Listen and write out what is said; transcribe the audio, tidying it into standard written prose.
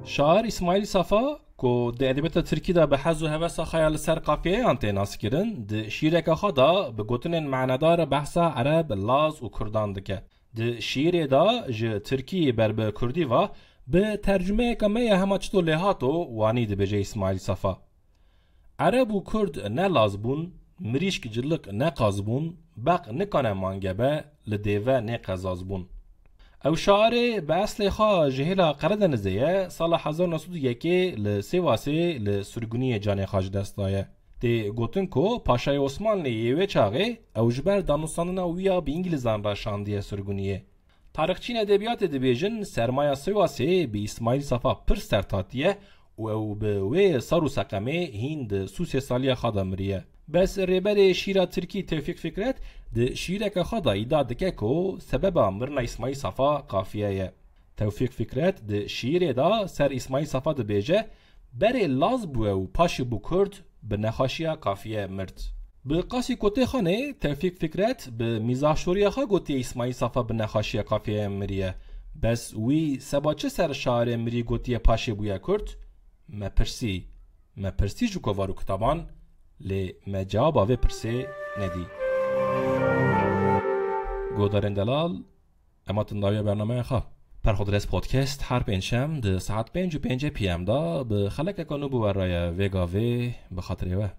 شاعر اسماعیل صفا کو د ادبیات ترکی دا به حظ و هوس خیال سر قافیه انته ناس کرن د شیرک خدا به گوتنن معنادار بحثا عرب لاز و کردان دکه د شیر دا ج ترکی بر به کردی و به ترجمه کمه همه چطور لحاتو وانی د بجه اسماعیل صفا عرب و کرد نه لاز بون مریشک جلق نه قاز بون بق نکنه مانگبه لدیوه نه قزاز بون او شاعر به اصل خواه جهیلا قردن زیه سال 1901 لسیواسه لسرگونی جان خاج دست دایه ده گوتن کو پاشای عثمان لیوه چاقه او جبر دانستانن ویا به انگلیزان را شاندیه سرگونیه تاریخچین ادبیات دبیجن سرمایه سیواسه به اسماعیل صفا پر سرتاتیه و او به وی سارو سقمه هند سوسی سالی خدا مریه بس ریبر شیرا ترکی توفیق فکرت ده شیرک خدا ایداد دکه کو سبب مرنا اسماعیل صفا قافیه توفیق فکرت ده شیر دا سر اسماعیل صفا ده بیجه بره لاز بوه و پاش بو کرد به نخاشیا قافیه مرد به قاسی کوته خانه توفیق فکرت به میزاح شوریه خوا گوتی اسماعیل صفا به نخاشیا قافیه مریه بس وی سباچه سر شاعر مری گوتی پاش بویا کرد مپرسی جو کوارو کتابان لی مجاب آوه پرسه ندی گودارن دلال اما تنداوی برنامه خواه پرخودرس پودکست هر پنجشم ده ساعت 5:05 PM دا به خلق اکانو بو برای وگاوه به خاطره